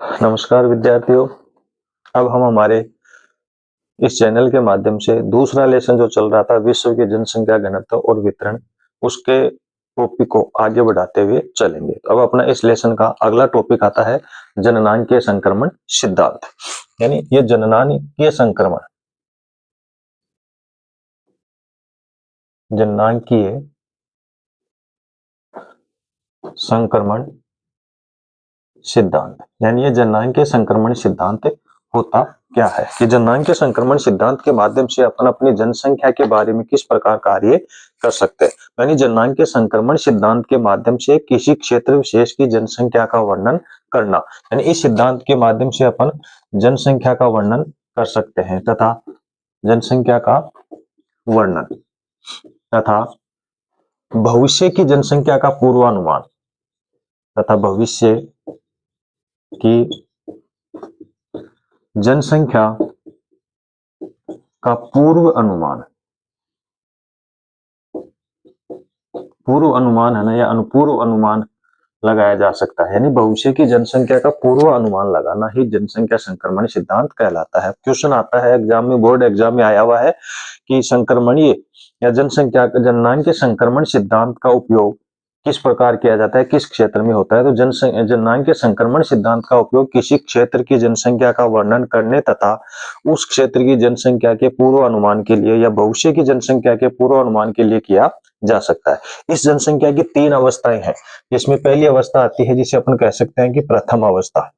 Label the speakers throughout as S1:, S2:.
S1: नमस्कार विद्यार्थियों। अब हम हमारे इस चैनल के माध्यम से दूसरा लेसन जो चल रहा था विश्व की जनसंख्या घनत्व और वितरण, उसके टॉपिक को आगे बढ़ाते हुए चलेंगे। अब अपना इस लेसन का अगला टॉपिक आता है जननांकीय संक्रमण सिद्धांत। यानी ये जननांकीय संक्रमण सिद्धांत, यानी ये जननांकीय संक्रमण सिद्धांत होता क्या है कि जननांकीय संक्रमण सिद्धांत के माध्यम से अपन अपनी जनसंख्या के बारे में किस प्रकार कार्य कर सकते हैं। यानी जननांकीय संक्रमण सिद्धांत के माध्यम से किसी क्षेत्र विशेष की जनसंख्या का वर्णन करना, यानी इस सिद्धांत के माध्यम से अपन जनसंख्या का वर्णन कर सकते हैं तथा जनसंख्या का वर्णन तथा भविष्य की जनसंख्या का पूर्वानुमान तथा भविष्य की जनसंख्या का पूर्व अनुमान है ना, या अनुपूर्व अनुमान लगाया जा सकता है। यानी भविष्य की जनसंख्या का पूर्व अनुमान लगाना ही जनसंख्या संक्रमण सिद्धांत कहलाता है। क्वेश्चन आता है एग्जाम में, बोर्ड एग्जाम में आया हुआ है कि संक्रमणीय या जननांकीय संक्रमण सिद्धांत का उपयोग किस प्रकार किया जाता है, किस क्षेत्र में होता है। तो जननांकीय संक्रमण सिद्धांत का उपयोग किसी क्षेत्र की जनसंख्या का वर्णन करने तथा उस क्षेत्र की जनसंख्या के पूर्व अनुमान के लिए या भविष्य की जनसंख्या के पूर्व अनुमान के लिए किया जा सकता है। इस जनसंख्या की 3 अवस्थाएं हैं, जिसमें पहली अवस्था आती है जिसे अपन कह सकते हैं कि प्रथम अवस्था।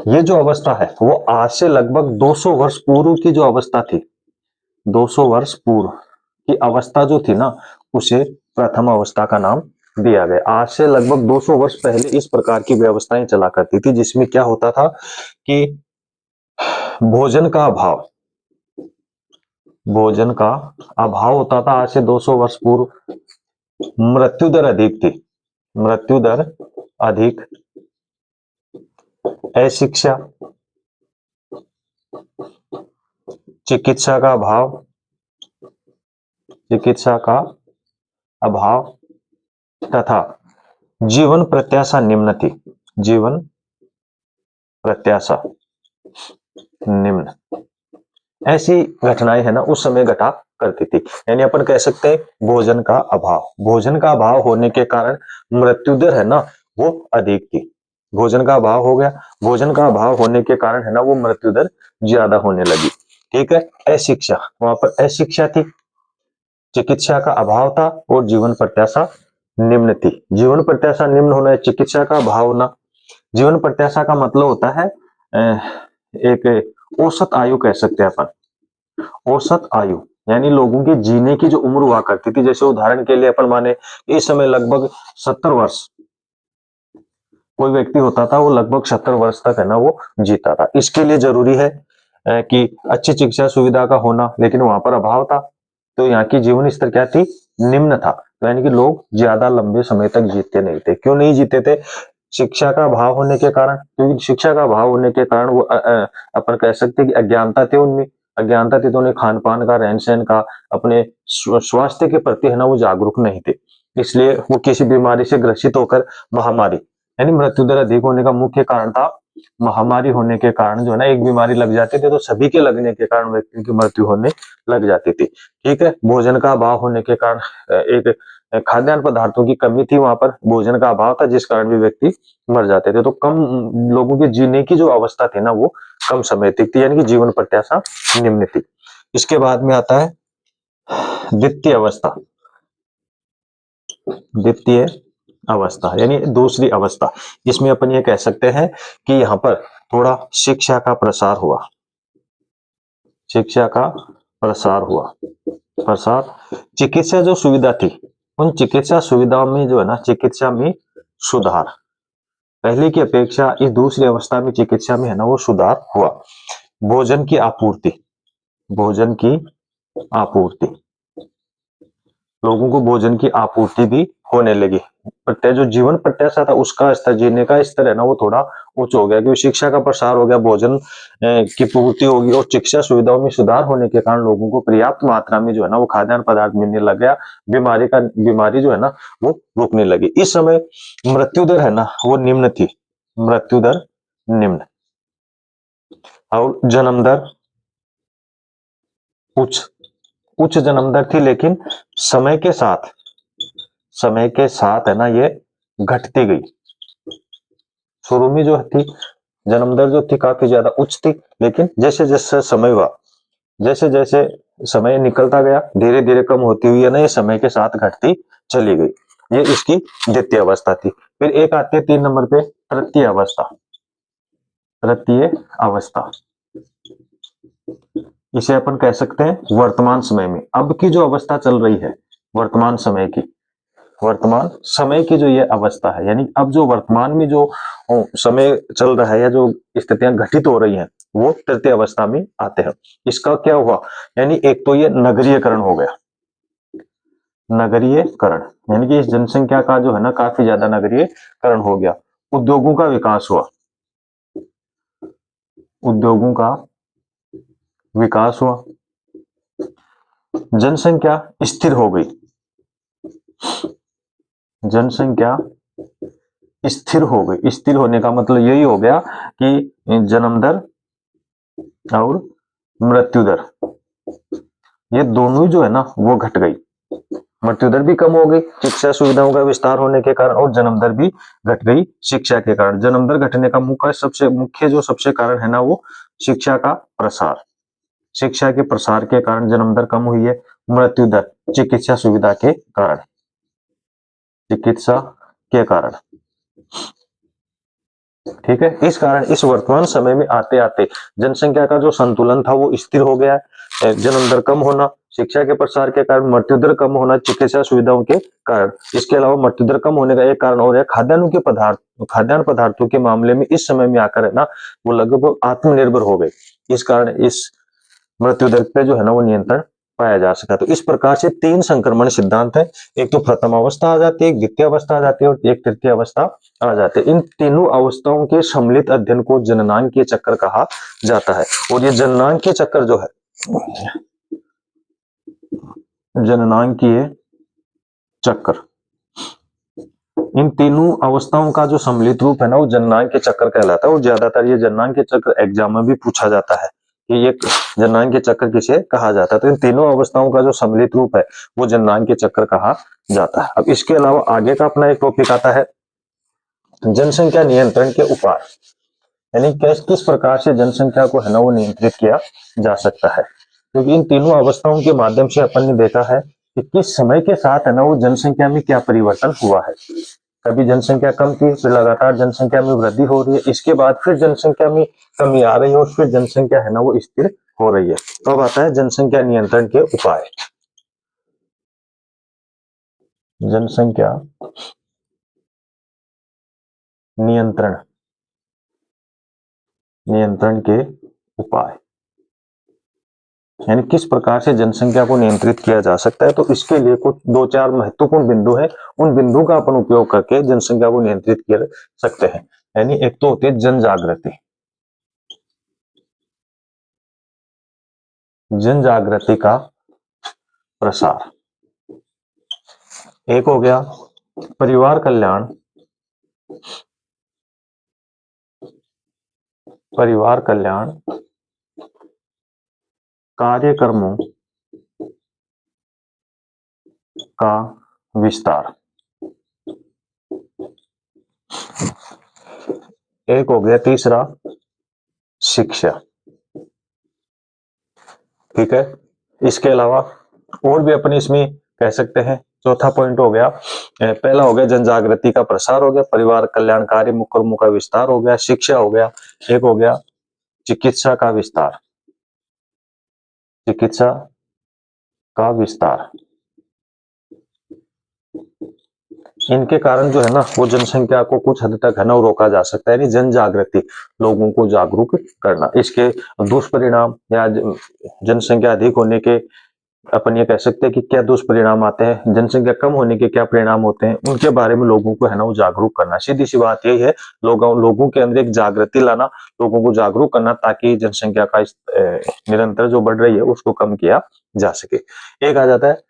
S1: ये जो अवस्था है वो आज से लगभग 200 वर्ष पूर्व की जो अवस्था थी, 200 वर्ष पूर्व की अवस्था जो थी ना, उसे प्रथम अवस्था का नाम दिया गया। आज से लगभग 200 वर्ष पहले इस प्रकार की व्यवस्थाएं चला करती थी, जिसमें क्या होता था कि भोजन का अभाव होता था। आज से 200 वर्ष पूर्व मृत्यु दर अधिक, अशिक्षा, चिकित्सा का अभाव तथा जीवन प्रत्याशा निम्न ऐसी घटनाएं है ना उस समय घटा करती थी। यानी अपन कह सकते हैं भोजन का अभाव होने के कारण मृत्यु दर है ना वो अधिक थी। भोजन का अभाव हो गया, भोजन का अभाव होने के कारण है ना वो मृत्यु दर ज्यादा होने लगी। ठीक है। अशिक्षा, वहां पर अशिक्षा थी, चिकित्सा का अभाव था और जीवन प्रत्याशा निम्न थी। जीवन प्रत्याशा निम्न होना है, चिकित्सा का अभाव होना। जीवन प्रत्याशा का मतलब होता है एक औसत आयु कह सकते हैं अपन। औसत आयु यानी लोगों की जीने की जो उम्र हुआ करती थी। जैसे उदाहरण के लिए अपन माने इस समय लगभग 70 वर्ष कोई व्यक्ति होता था, वो लगभग 70 वर्ष तक है ना वो जीता था। इसके लिए जरूरी है कि अच्छी चिकित्सा सुविधा का होना, लेकिन वहां पर अभाव था, तो यहाँ की जीवन स्तर क्या थी, निम्न था। तो यानी कि लोग ज्यादा लंबे समय तक जीते नहीं थे। क्यों नहीं जीते थे? शिक्षा का अभाव होने के कारण। क्योंकि शिक्षा का अभाव होने के कारण वो अपन कह सकते हैं कि अज्ञानता थी उनमें। अज्ञानता थी तो उन्हें खान पान का, रहन सहन का, अपने स्वास्थ्य के प्रति है ना वो जागरूक नहीं थे। इसलिए वो किसी बीमारी से ग्रसित होकर महामारी यानी मृत्यु दर अधिक होने का मुख्य कारण था। महामारी होने के कारण जो है ना एक बीमारी लग जाती थी तो सभी के लगने के कारण व्यक्ति की मृत्यु होने लग जाती थी। ठीक है। भोजन का अभाव होने के कारण एक खाद्यान्न पदार्थों की कमी थी, वहां पर भोजन का अभाव था, जिस कारण भी व्यक्ति मर जाते थे। तो कम लोगों के जीने की जो अवस्था थी ना वो कम समय तक थी, यानी कि जीवन प्रत्याशा निम्न थी। इसके बाद में आता है द्वितीय अवस्था यानी दूसरी अवस्था, जिसमें अपन ये कह सकते हैं कि यहाँ पर थोड़ा शिक्षा का प्रसार हुआ। चिकित्सा जो सुविधा थी, उन चिकित्सा सुविधाओं में जो है ना चिकित्सा में सुधार, पहले की अपेक्षा इस दूसरी अवस्था में चिकित्सा में है ना वो सुधार हुआ। भोजन की आपूर्ति, लोगों को भोजन की आपूर्ति भी होने लगी। प्रत्याशा जो जीवन प्रत्याशा था उसका स्तर, जीने का स्तर है ना वो थोड़ा उच्च हो गया, क्योंकि शिक्षा का प्रसार हो गया, भोजन की पूर्ति होगी और चिकित्सा सुविधाओं में सुधार होने के कारण लोगों को पर्याप्त मात्रा में जो है ना वो खाद्यान्न पदार्थ मिलने लग गया। बीमारी जो है ना वो रुकने लगी। इस समय मृत्यु दर है ना वो निम्न थी, मृत्यु दर निम्न, और जन्म दर उच्च, उच्च जन्म दर थी, लेकिन समय के साथ, समय के साथ है ना ये घटती गई। शुरू में जो थी जन्म दर जो थी काफी ज्यादा उच्च थी, लेकिन जैसे जैसे समय हुआ, जैसे जैसे समय निकलता गया धीरे धीरे कम होती हुई है ना ये समय के साथ घटती चली गई। ये इसकी द्वितीय अवस्था थी। फिर एक आती है 3 नंबर पे तृतीय अवस्था। तृतीय अवस्था इसे अपन कह सकते हैं वर्तमान समय में, अब की जो अवस्था चल रही है वर्तमान समय की, वर्तमान समय की जो ये अवस्था है, यानी अब जो वर्तमान में जो समय चल रहा है या जो स्थितियां घटित हो रही हैं वो तृतीय अवस्था में आते हैं। इसका क्या हुआ, यानी एक तो ये नगरीयकरण हो गया, नगरीयकरण यानी कि इस जनसंख्या का जो है ना काफी ज्यादा नगरीयकरण हो गया। उद्योगों का विकास हुआ, उद्योगों का विकास हुआ, जनसंख्या स्थिर हो गई, जनसंख्या स्थिर हो गई। स्थिर होने का मतलब यही हो गया कि जन्म दर और मृत्यु दर ये दोनों ही जो है ना वो घट गई। मृत्यु दर भी कम हो गई शिक्षा सुविधाओं का विस्तार होने के कारण, और जन्म दर भी घट गई शिक्षा के कारण। जन्म दर घटने का सबसे मुख्य जो सबसे कारण है ना वो शिक्षा का प्रसार, शिक्षा के प्रसार के कारण जन्म दर कम हुई है। मृत्यु दर चिकित्सा सुविधा के कारण, चिकित्सा के कारण, ठीक है। इस कारण इस वर्तमान समय में आते आते जनसंख्या का जो संतुलन था वो स्थिर हो गया है। जन्म दर कम होना, शिक्षा के प्रसार के कारण मृत्यु दर कम होना, चिकित्सा सुविधाओं के कारण। इसके अलावा मृत्यु दर कम होने का एक कारण और है खाद्यान्न पदार्थों के मामले में इस समय में आकर है ना वो लगभग आत्मनिर्भर हो गए। इस कारण इस मृत्यु दर पे जो है ना वो नियंत्रण पाया जा सका। तो इस प्रकार से 3 संक्रमण सिद्धांत है, एक तो प्रथम अवस्था आ जाती है, एक द्वितीय अवस्था आ जाती है और एक तृतीय अवस्था आ जाते हैं। इन तीनों अवस्थाओं के सम्मिलित अध्ययन को जननांगीय चक्कर कहा जाता है। और ये जननांगीय चक्कर जो है, जननांगीय चक्कर, इन तीनों अवस्थाओं का जो सम्मिलित रूप है ना वो जननांगीय चक्कर कहलाता है। और ज्यादातर ये जननांगीय चक्कर एग्जाम में भी पूछा जाता है कि ये जननांगीय चक्कर किसे कहा जाता है। तो इन तीनों अवस्थाओं का जो सम्मिलित रूप है वो जननांगीय चक्कर कहा जाता है। अब इसके अलावा आगे का अपना एक टॉपिक आता है जनसंख्या नियंत्रण के उपाय, यानी किस प्रकार से जनसंख्या को है ना वो नियंत्रित किया जा सकता है। क्योंकि इन तीनों अवस्थाओं के माध्यम से अपन ने देखा है कि किस समय के साथ है ना वो जनसंख्या में क्या परिवर्तन हुआ है। कभी जनसंख्या कम थी, फिर लगातार जनसंख्या में वृद्धि हो रही है, इसके बाद फिर जनसंख्या में कमी आ रही है और फिर जनसंख्या है ना वो स्थिर हो रही है। तो अब आता है जनसंख्या नियंत्रण के उपाय। जनसंख्या नियंत्रण, नियंत्रण के उपाय यानी किस प्रकार से जनसंख्या को नियंत्रित किया जा सकता है। तो इसके लिए कुछ 2-4 महत्वपूर्ण बिंदु है, उन बिंदुओं का अपन उपयोग करके जनसंख्या को नियंत्रित कर सकते हैं। यानी एक तो होती है जन जागृति, जन जागृति का प्रसार। एक हो गया परिवार कल्याण, परिवार कल्याण कार्यक्रमों का विस्तार। एक हो गया तीसरा शिक्षा, ठीक है। इसके अलावा और भी अपन इसमें कह सकते हैं। चौथा पॉइंट हो गया, पहला हो गया जन जागृति का प्रसार हो गया, परिवार कल्याणकारी उपक्रमों का विस्तार हो गया, शिक्षा हो गया, एक हो गया चिकित्सा का विस्तार, चिकित्सा का विस्तार। इनके कारण जो है ना वो जनसंख्या को कुछ हद तक है ना रोका जा सकता है, यानी जन जागृति, लोगों को जागरूक करना। इसके दुष्परिणाम या जनसंख्या अधिक होने के अपन ये कह सकते हैं कि क्या दुष्परिणाम आते हैं, जनसंख्या कम होने के क्या परिणाम होते हैं, उनके बारे में लोगों को है ना वो जागरूक करना। सीधी सी बात यही है, लोगों के अंदर एक जागृति लाना, लोगों को जागरूक करना, ताकि जनसंख्या का निरंतर जो बढ़ रही है उसको कम किया जा सके। एक आ जाता है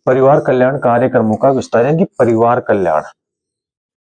S1: परिवार कल्याण कार्यक्रमों का विस्तार, यानी परिवार कल्याण।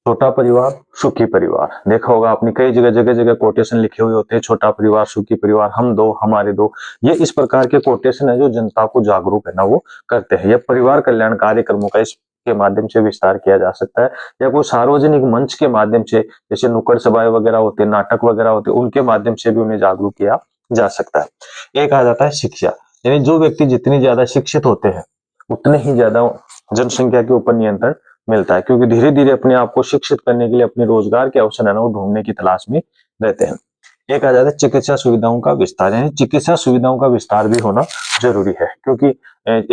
S1: छोटा परिवार सुखी परिवार, देखा होगा आपने कई जगह जगह जगह कोटेशन लिखे हुए होते हैं, छोटा परिवार सुखी परिवार, हम दो हमारे दो। ये इस प्रकार के कोटेशन है जो जनता को जागरूक है ना वो करते हैं। यह परिवार कल्याण कार्यक्रमों का इसके माध्यम से विस्तार किया जा सकता है, या कोई सार्वजनिक मंच के माध्यम से, जैसे नुक्कड़ सभाएं वगैरह होते हैं, नाटक वगैरह होते हैं, उनके माध्यम से भी उन्हें जागरूक किया जा सकता है। एक आ जाता है शिक्षा, यानी जो व्यक्ति जितनी ज्यादा शिक्षित होते हैं उतने ही ज्यादा जनसंख्या के ऊपर नियंत्रण मिलता है, क्योंकि धीरे धीरे अपने आप को शिक्षित करने के लिए अपने रोजगार के अवसर है ना वो ढूंढने की तलाश में रहते हैं। एक आ जाता है चिकित्सा सुविधाओं का विस्तार, यानी चिकित्सा सुविधाओं का विस्तार भी होना जरूरी है, क्योंकि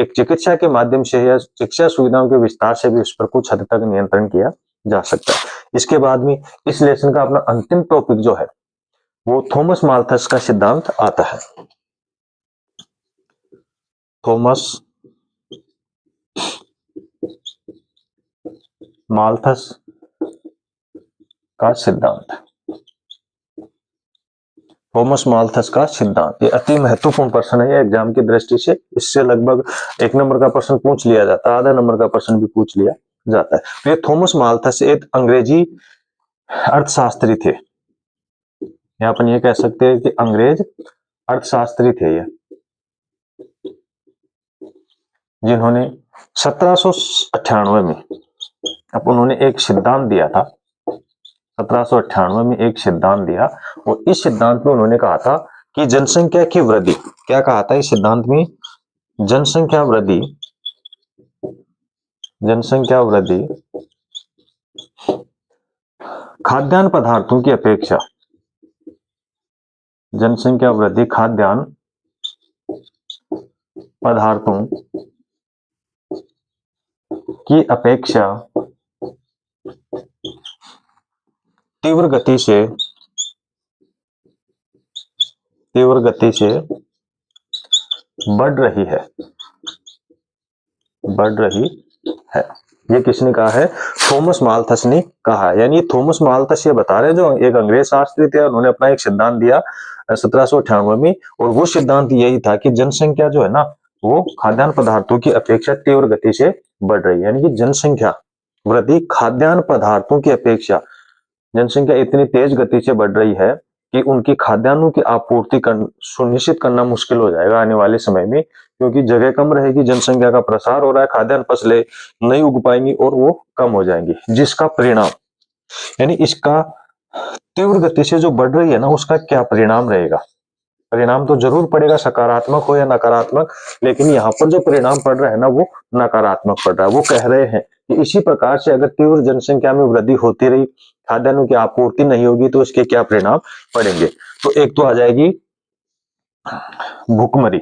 S1: एक चिकित्सा के माध्यम से या चिकित्सा सुविधाओं के विस्तार से भी उस पर कुछ हद तक नियंत्रण किया जा सकता है। इसके बाद में इस लेसन का अपना अंतिम टॉपिक जो है वो थॉमस माल्थस का सिद्धांत आता है। थॉमस माल्थस का सिद्धांत, थॉमस माल्थस का सिद्धांत, ये अति महत्वपूर्ण प्रश्न है एग्जाम की दृष्टि से। इससे लगभग 1 नंबर का प्रश्न पूछ लिया जाता है, आधा नंबर का प्रश्न भी पूछ लिया जाता है। तो ये थॉमस माल्थस एक अंग्रेजी अर्थशास्त्री थे, यहाँ अपन ये कह सकते हैं कि अंग्रेज अर्थशास्त्री थे ये, जिन्होंने 1798 में अब उन्होंने एक सिद्धांत दिया था। 1798 में एक सिद्धांत दिया, और इस सिद्धांत में उन्होंने कहा था कि जनसंख्या की वृद्धि, क्या कहा था इस सिद्धांत में, जनसंख्या वृद्धि, जनसंख्या वृद्धि खाद्यान्न पदार्थों की अपेक्षा, जनसंख्या वृद्धि खाद्यान्न पदार्थों की अपेक्षा तीव्र गति से बढ़ रही है, बढ़ रही है। ये किसने कहा है, थॉमस माल्थस ने कहा है। यानी थॉमस माल्थस ये बता रहे हैं, जो एक अंग्रेज शास्त्री थे, उन्होंने अपना एक सिद्धांत दिया 1798 में, और वो सिद्धांत यही था कि जनसंख्या जो है ना वो खाद्यान्न पदार्थों की अपेक्षा तीव्र गति से बढ़ रही है, यानी कि जनसंख्या वृद्धि खाद्यान्न पदार्थों की अपेक्षा, जनसंख्या इतनी तेज गति से बढ़ रही है कि उनकी खाद्यान्नों की आपूर्ति सुनिश्चित करना मुश्किल हो जाएगा आने वाले समय में, क्योंकि जगह कम रहेगी, जनसंख्या का प्रसार हो रहा है, खाद्यान्न फसलें नहीं उग पाएंगी और वो कम हो जाएंगी, जिसका परिणाम, यानी इसका तीव्र गति से जो बढ़ रही है ना उसका क्या परिणाम रहेगा, परिणाम तो जरूर पड़ेगा, सकारात्मक हो या नकारात्मक, लेकिन यहाँ पर जो परिणाम पड़ रहा है ना वो नकारात्मक पड़ रहा है। वो कह रहे हैं कि इसी प्रकार से अगर तीव्र जनसंख्या में वृद्धि होती रही, खाद्यान्नों की आपूर्ति नहीं होगी, तो इसके क्या परिणाम पड़ेंगे। तो एक तो आ जाएगी भूखमरी,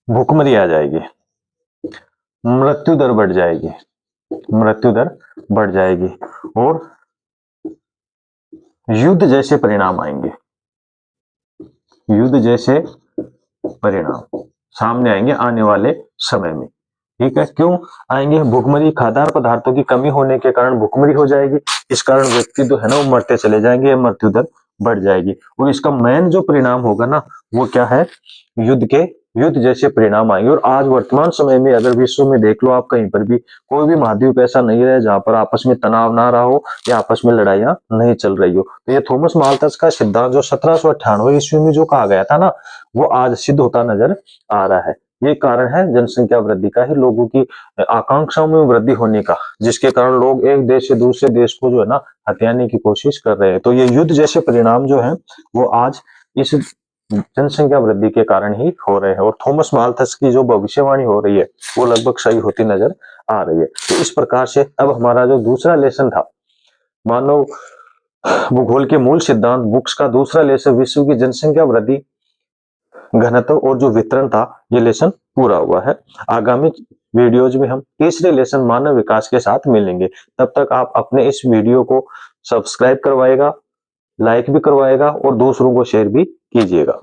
S1: भूखमरी आ जाएगी, मृत्यु दर बढ़ जाएगी, मृत्यु दर बढ़ जाएगी, और युद्ध जैसे परिणाम आएंगे, युद्ध जैसे परिणाम सामने आएंगे आने वाले समय में। ठीक है, क्यों आएंगे, भूखमरी, खाद्यान्न पदार्थों की कमी होने के कारण भूखमरी हो जाएगी, इस कारण व्यक्ति जो है ना वो मरते चले जाएंगे, मृत्यु दर बढ़ जाएगी, और इसका मेन जो परिणाम होगा ना वो क्या है, युद्ध जैसे परिणाम आएंगे। और आज वर्तमान समय में अगर विश्व में देख लो आप, कहीं पर भी कोई भी महाद्वीप ऐसा नहीं रहे जहां पर आपस में तनाव ना रहा हो या आपस में लड़ाइयां नहीं चल रही हो। तो ये थॉमस माल्थस का सिद्धांत जो 1798 ईस्वी में जो कहा गया था ना वो आज सिद्ध होता नजर आ रहा है। ये कारण है जनसंख्या वृद्धि का ही, लोगों की आकांक्षाओं में वृद्धि होने का, जिसके कारण लोग एक देश से दूसरे देश को जो है ना हथियाने की कोशिश कर रहे हैं। तो ये युद्ध जैसे परिणाम जो है वो आज इस जनसंख्या वृद्धि के कारण ही हो रहे हैं, और थॉमस माल्थस की जो भविष्यवाणी हो रही है वो लगभग सही होती नजर आ रही है। तो इस प्रकार से अब हमारा जो दूसरा लेसन था मानव भूगोल के मूल सिद्धांत बुक्स का दूसरा लेसन, विश्व की जनसंख्या वृद्धि घनत्व और जो वितरण था, ये लेसन पूरा हुआ है। आगामी वीडियोज में हम तीसरे लेसन मानव विकास के साथ मिलेंगे। तब तक आप अपने इस वीडियो को सब्सक्राइब करवाएगा, लाइक भी करवाएगा और दूसरों को शेयर भी कीजिएगा।